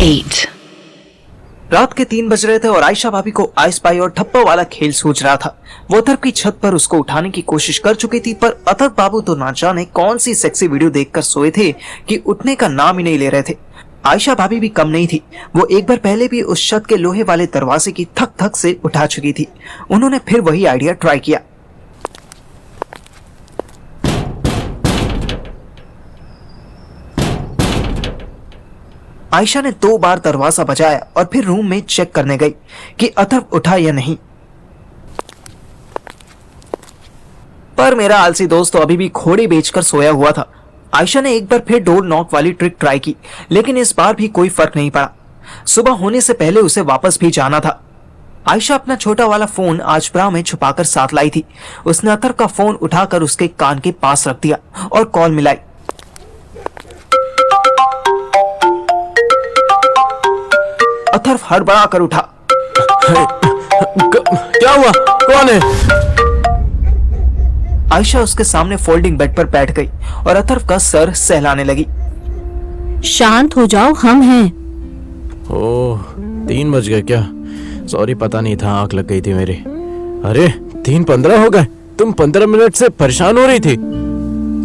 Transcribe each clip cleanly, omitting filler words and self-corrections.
8. रात के 3 बज रहे थे और आयशा भाभी को आइस पाई और ठप्पा वाला खेल सूझ रहा था। वो अथर्व की छत पर उसको उठाने की कोशिश कर चुकी थी, पर अथर्व बाबू तो ना जाने कौन सी सेक्सी वीडियो देखकर सोए थे कि उठने का नाम ही नहीं ले रहे थे। आयशा भाभी भी कम नहीं थी। वो एक बार पहले भी उस छत के लोहे वाले दरवाजे की थक थक से उठा चुकी थी। उन्होंने फिर वही आइडिया ट्राई किया। आयशा ने 2 बार दरवाजा बजाया और फिर रूम में चेक करने गई कि अथर्व उठा या नहीं, पर मेरा आलसी दोस्त तो अभी भी खोड़ी बेचकर सोया हुआ था। आयशा ने एक बार फिर डोर नॉक वाली ट्रिक ट्राई की, लेकिन इस बार भी कोई फर्क नहीं पड़ा। सुबह होने से पहले उसे वापस भी जाना था। आयशा अपना छोटा वाला फोन आज ब्रा में छुपाकर साथ लाई थी। उसने अथर्व का फोन उठाकर उसके कान के पास रख दिया और कॉल मिलाई। अथर्व हड़बड़ा कर उठा। क्या हुआ? कौन है? आयशा उसके सामने फोल्डिंग बेड पर बैठ गई और अथर्व का सर सहलाने लगी। शांत हो जाओ, हम हैं। ओह, 3 बज गए क्या? सॉरी, पता नहीं था, आंख लग गई थी मेरी। अरे 3:15 हो गए। तुम 15 मिनट से परेशान हो रही थी।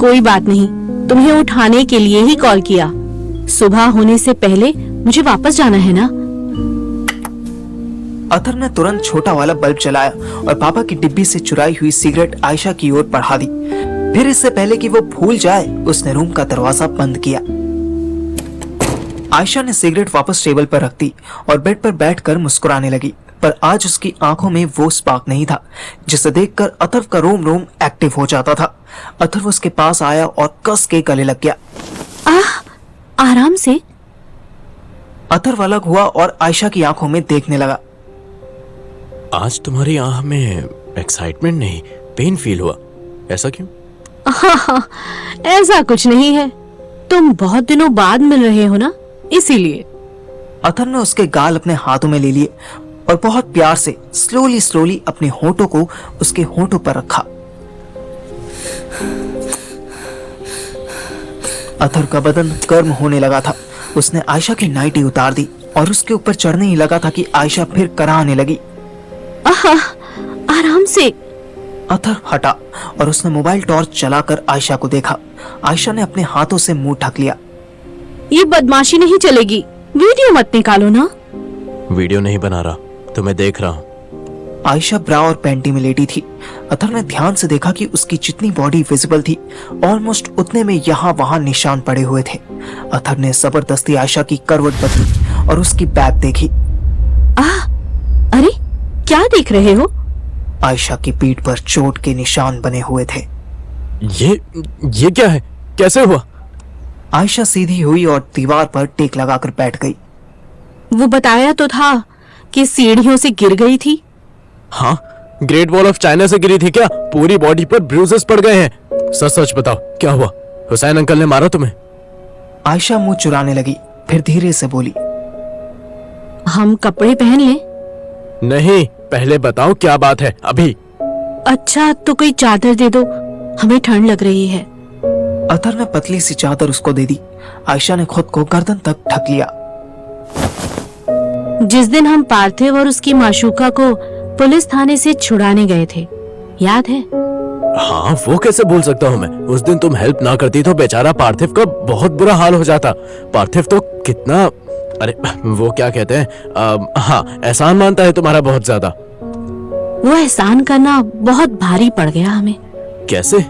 कोई बात नहीं, तुम्हें उठाने के लिए ही कॉल किया। सुबह होने से पहले मुझे वापस जाना है ना। अथर्व ने तुरंत छोटा वाला बल्ब जलाया और पापा की डिब्बी से चुराई हुई सिगरेट आयशा की ओर बढ़ा दी। फिर इससे पहले कि वो भूल जाए, उसने रूम का दरवाजा बंद किया। आयशा ने सिगरेट वापस टेबल पर रख दी और बेड पर बैठकर मुस्कुराने लगी, पर आज उसकी आंखों में वो स्पार्क नहीं था जिसे देखकर अथर्व का रोम रोम एक्टिव हो जाता था। अथर्व उसके पास आया और कस के गले लग गया। आराम से। अथर्व अलग हुआ और आयशा की आंखों में देखने लगा। आज तुम्हारी आंख में एक्साइटमेंट नहीं, पेन फील हुआ, ऐसा क्यों? हाँ, ऐसा कुछ नहीं है। तुम बहुत दिनों बाद मिल रहे हो ना, इसीलिए। अथर्व ने उसके गाल अपने हाथों में ले लिए और बहुत प्यार से स्लोली अपने होठों को उसके होठों पर रखा। अथर्व का बदन गर्म होने लगा था। उसने आयशा की नाइटी उतार दी और उसके ऊपर चढ़ने ही लगा था कि आयशा फिर कराहने लगी। आराम से। अथर्व हटा और उसने मोबाइल टॉर्च चलाकर आयशा को देखा। आयशा ने अपने हाथों से मुंह ढक लिया। ये बदमाशी नहीं चलेगी, वीडियो मत निकालो ना। वीडियो नहीं बना रहा, तुम्हें देख रहा हूँ। आयशा ब्रा और पैंटी में लेटी थी। अथर्व ने ध्यान से देखा कि उसकी जितनी बॉडी विजिबल थी, ऑलमोस्ट उतने में यहाँ वहां निशान पड़े हुए थे। अथर्व ने जबरदस्ती आयशा की करवट बदली और उसकी बैक देखी। अरे क्या देख रहे हो? आयशा की पीठ पर चोट के निशान बने हुए थे। ये क्या है? कैसे हुआ? आयशा सीधी हुई और दीवार पर टेक लगाकर बैठ गई। वो बताया तो था कि सीढ़ियों से गिर गई थी। हाँ, ग्रेट वॉल ऑफ चाइना से गिरी थी क्या? पूरी बॉडी पर ब्रूजेस पड़ गए हैं। सच सच बताओ, क्या हुआ? हुसैन अंकल ने मारा तुम्हें? आयशा मुंह चुराने लगी, फिर धीरे से बोली। हम कपड़े पहन लें? नहीं, पहले बताओ क्या बात है अभी। अच्छा तो कोई चादर दे दो, हमें ठंड लग रही है। अथर्व ने पतली सी चादर उसको दे दी। आयशा ने खुद को गर्दन तक ढक लिया। जिस दिन हम पार्थिव और उसकी माशूका को पुलिस थाने से छुड़ाने गए थे, याद है? हाँ, वो कैसे भूल सकता हूँ मैं। उस दिन तुम हेल्प ना करती तो बेचारा पार्थिव का बहुत बुरा हाल हो जाता। पार्थिव तो कितना, अरे वो क्या कहते हैं, हाँ, एहसान मानता है तुम्हारा बहुत ज्यादा। वो एहसान करना बहुत भारी पड़ गया हमें। कैसे?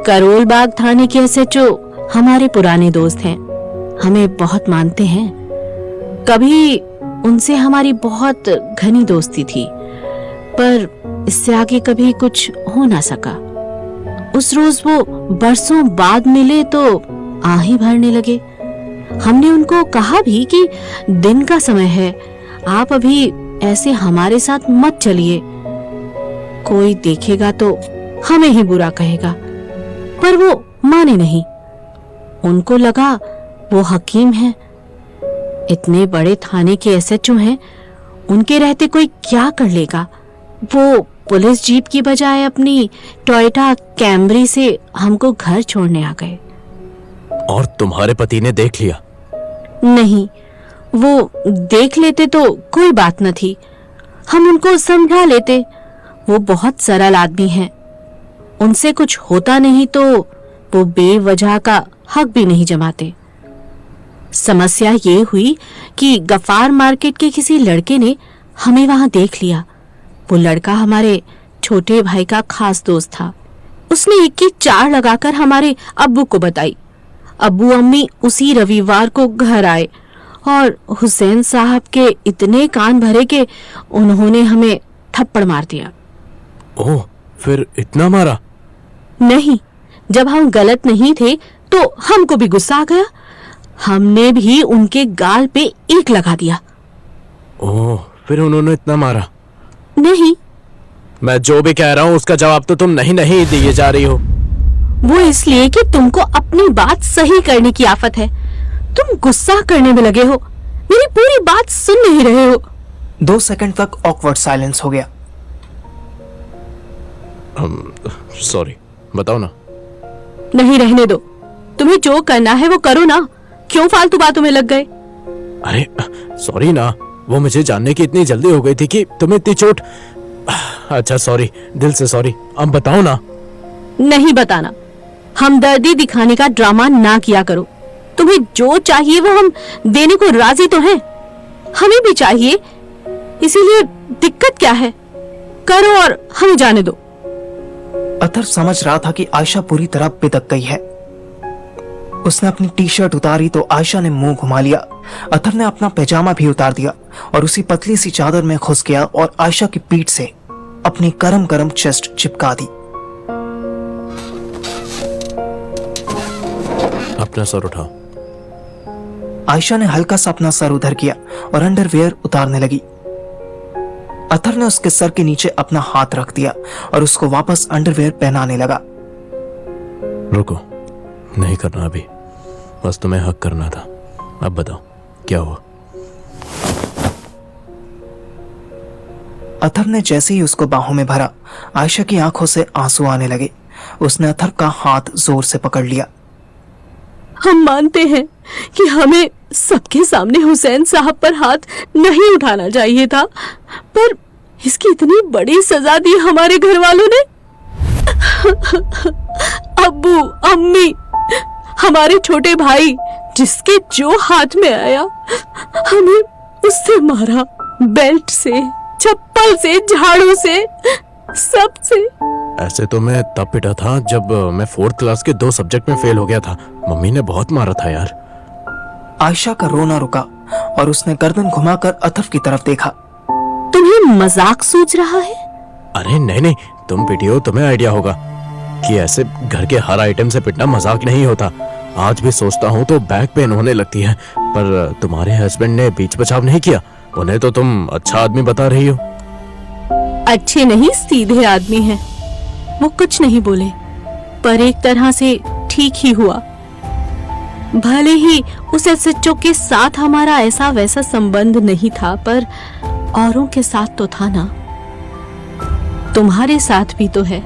करोल बाग थाने के एसएचओ हमारे पुराने दोस्त हैं, हमें बहुत मानते हैं। कभी उनसे हमारी बहुत घनी दोस्ती थी, पर इससे आगे कभी कुछ हो ना सका। उस रोज वो बरसों बाद मिले तो आही भरने लगे। हमने उनको कहा भी कि दिन का समय है, आप अभी ऐसे हमारे साथ मत चलिए, कोई देखेगा तो हमें ही बुरा कहेगा। पर वो माने नहीं। उनको लगा वो हकीम है, इतने बड़े थाने के एसएचओ हैं, उनके रहते कोई क्या कर लेगा। वो पुलिस जीप की बजाय अपनी टोयोटा कैमरी से हमको घर छोड़ने आ गए। और तुम्हारे पति ने देख लिया? नहीं, वो देख लेते तो कोई बात न थी, हम उनको समझा लेते। वो बहुत सरल आदमी हैं। उनसे कुछ होता नहीं तो वो बेवजह का हक भी नहीं जमाते। समस्या ये हुई कि गफ्फार मार्केट के किसी लड़के ने हमें वहां देख लिया। वो लड़का हमारे छोटे भाई का खास दोस्त था। उसने एक की चार लगाकर हमारे अब्बू को बताई। अब्बू अम्मी उसी रविवार को घर आए और हुसैन साहब के इतने कान भरे कि उन्होंने हमें थप्पड़ मार दिया। ओह, फिर इतना मारा? नहीं, जब हम गलत नहीं थे तो हमको भी गुस्सा आ गया। हमने भी उनके गाल पे ईंट लगा दिया। ओह, फिर उन्होंने इतना मारा? नहीं। मैं जो भी कह रहा हूँ उसका जवाब तो तुम नहीं नहीं दिए जा रही हो। वो इसलिए कि तुमको अपनी बात सही करने की आफत है। तुम गुस्सा करने में लगे हो, मेरी पूरी बात सुन नहीं रहे हो। 2 सेकंड तक ऑकवर्ड साइलेंस हो गया। सॉरी, बताओ ना। नहीं, रहने दो। तुम्हें जो करना है वो करो ना, क्यों फालतू बातों में लग गए? अरे सॉरी ना, वो मुझे जानने की इतनी जल्दी हो गई थी कि तुम्हें इतनी चोट। अच्छा सॉरी, दिल से सॉरी। अब बताओ ना। नहीं बताना। हमदर्दी दिखाने का ड्रामा ना किया करो। तुम्हें जो चाहिए वो हम देने को राजी तो हैं। हमें भी चाहिए, इसीलिए दिक्कत क्या है? करो और हमें जाने दो। अतर समझ रहा था कि आयशा पूरी तरह बिदक गई है। उसने अपनी टी शर्ट उतारी तो आयशा ने मुंह घुमा लिया। अतर ने अपना पैजामा भी उतार दिया और उसी पतली सी चादर में घुस गया और आयशा की पीठ से अपनी गरम गरम चेस्ट चिपका दी। अपना सर उठाओ। आयशा ने हल्का सा अपना सर उधर किया और अंडरवेयर उतारने लगी। अतर ने उसके सर के नीचे अपना हाथ रख दिया और उसको वापस अंडरवेयर पहनाने लगा। रुको, नहीं करना अभी, बस तुम्हें हक करना था। अब बताओ क्या हुआ? अतर ने जैसे ही उसको बाहों में भरा, आयशा की आंखों से आंसू आने लगे। उसने अतर का हाथ जोर से पकड़ लिया। हम मानते हैं कि हमें सबके सामने हुसैन साहब पर हाथ नहीं उठाना चाहिए था, पर इसकी इतनी बड़ी सजा दी हमारे घर वालों ने। अब्बू, अम्मी, हमारे छोटे भाई, जिसके जो हाथ में आया हमें उससे मारा। बेल्ट से, चप्पल से, झाड़ू से, सब से। ऐसे तो मैं तब पिटा था जब मैं 4th क्लास के 2 सब्जेक्ट में फेल हो गया था। मम्मी ने बहुत मारा था यार। आयशा का रोना रुका और उसने गर्दन घुमाकर अतर की तरफ देखा। तुम्हें मजाक सूझ रहा है? अरे नहीं नहीं, तुम पिटी हो, तुम्हें आइडिया होगा कि ऐसे घर के हर आइटम से पिटना मजाक नहीं होता। आज भी सोचता हूँ तो बैक पेन होने लगती है, पर तुम्हारे हस्बैंड ने बीच बचाव नहीं किया। उन्हें तो तुम अच्छा आदमी बता रही हो। अच्छे नहीं, सीधे आदमी हैं। वो कुछ नहीं बोले, पर एक तरह से ठीक ही हुआ। भले ही उस एसएचओ के साथ हमारा ऐसा वैसा संबंध नहीं था, पर औरों के साथ तो था ना। तुम्हारे साथ भी तो है।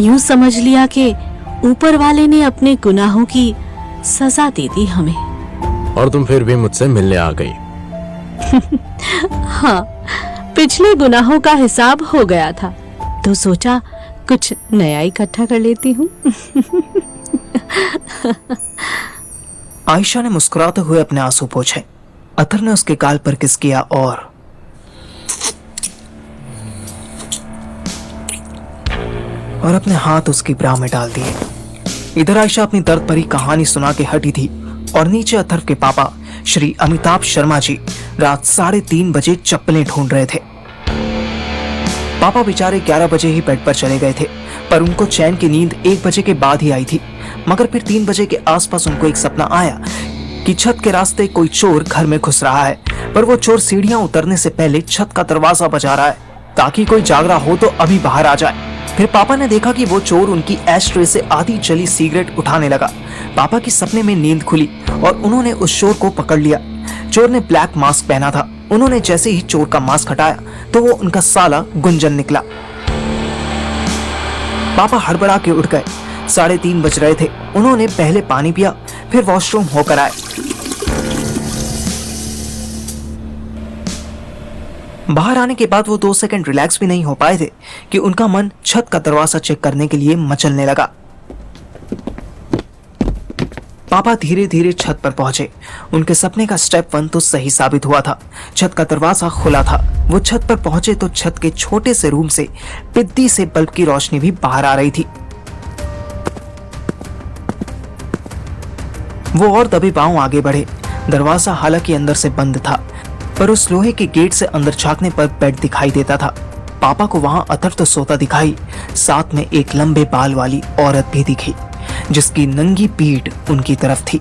यूं समझ लिया कि ऊपर वाले ने अपने गुनाहों की सजा दे दी हमें। और तुम फिर भी मुझसे मिलने आ गई। हाँ, पिछले गुनाहों का हिसाब हो गया था तो सोचा कुछ नया इकट्ठा कर लेती हूँ। आयशा ने मुस्कुराते हुए अपने आंसू पोंछे। अतर ने उसके गाल पर किस किया और अपने हाथ उसकी ब्रा में डाल दिए। इधर आयशा अपनी दर्द भरी कहानी सुना के हटी थी और नीचे अथर्व के पापा श्री अमिताभ शर्मा जी रात 3:30 बजे चप्पलें ढूंढ रहे थे। पापा बेचारे 11 बजे ही बेड पर चले गए थे, पर उनको चैन की नींद 1 बजे के बाद ही आई थी। मगर फिर 3 बजे के आसपास उनको एक सपना आया कि छत के रास्ते कोई चोर घर में घुस रहा है, पर वो चोर सीढ़ियां उतरने से पहले छत का दरवाजा बजा रहा है ताकि कोई जाग रहा हो तो अभी बाहर आ जाए। फिर पापा ने देखा कि वो चोर उनकी एश ट्रे से आधी जली सिगरेट उठाने लगा। पापा की सपने में नींद खुली और उन्होंने उस चोर को पकड़ लिया। चोर ने ब्लैक मास्क पहना था। उन्होंने जैसे ही चोर का मास्क हटाया तो वो उनका साला गुंजन निकला। पापा हड़बड़ा के उठ गए। 3:30 बज रहे थे। उन्होंने पहले पानी पिया, फिर वॉशरूम होकर आए। बाहर आने के बाद वो 2 सेकंड रिलैक्स भी नहीं हो पाए थे कि उनका मन छत का दरवाजा चेक करने के लिए मचलने लगा। पापा धीरे धीरे छत पर पहुंचे। उनके सपने का स्टेप 1 तो सही साबित हुआ था। छत का दरवाजा खुला था। वो छत पर पहुंचे तो छत के छोटे से रूम से पिद्दी से बल्ब की रोशनी भी बाहर आ रही थी। वो और दबे पांव आगे बढ़े। दरवाजा हालांकि अंदर से बंद था, पर उस लोहे के गेट से अंदर झांकने पर बेड दिखाई देता था। पापा को वहां अथर्व तो सोता दिखाई, साथ में एक लंबे बाल वाली औरत भी दिखी जिसकी नंगी पीठ उनकी तरफ थी।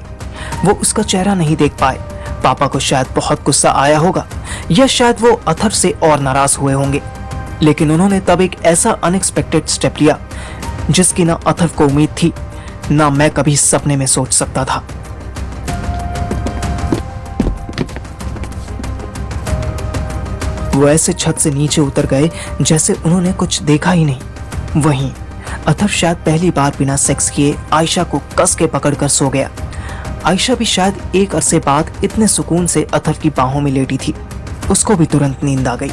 वो उसका चेहरा नहीं देख पाए। पापा को शायद बहुत गुस्सा आया होगा या शायद वो अथर्व से और नाराज हुए होंगे, लेकिन उन्होंने तब एक ऐसा अनएक्सपेक्टेड स्टेप लिया जिसकी ना अथर्व को उम्मीद थी, ना मैं कभी सपने में सोच सकता था। वो ऐसे छत से नीचे उतर गए जैसे उन्होंने कुछ देखा ही नहीं। वहीं अथर्व शायद पहली बार बिना सेक्स किए आयशा को कस के पकड़कर सो गया। आयशा भी शायद एक अरसे बाद इतने सुकून से अथर्व की बाहों में लेटी थी, उसको भी तुरंत नींद आ गई।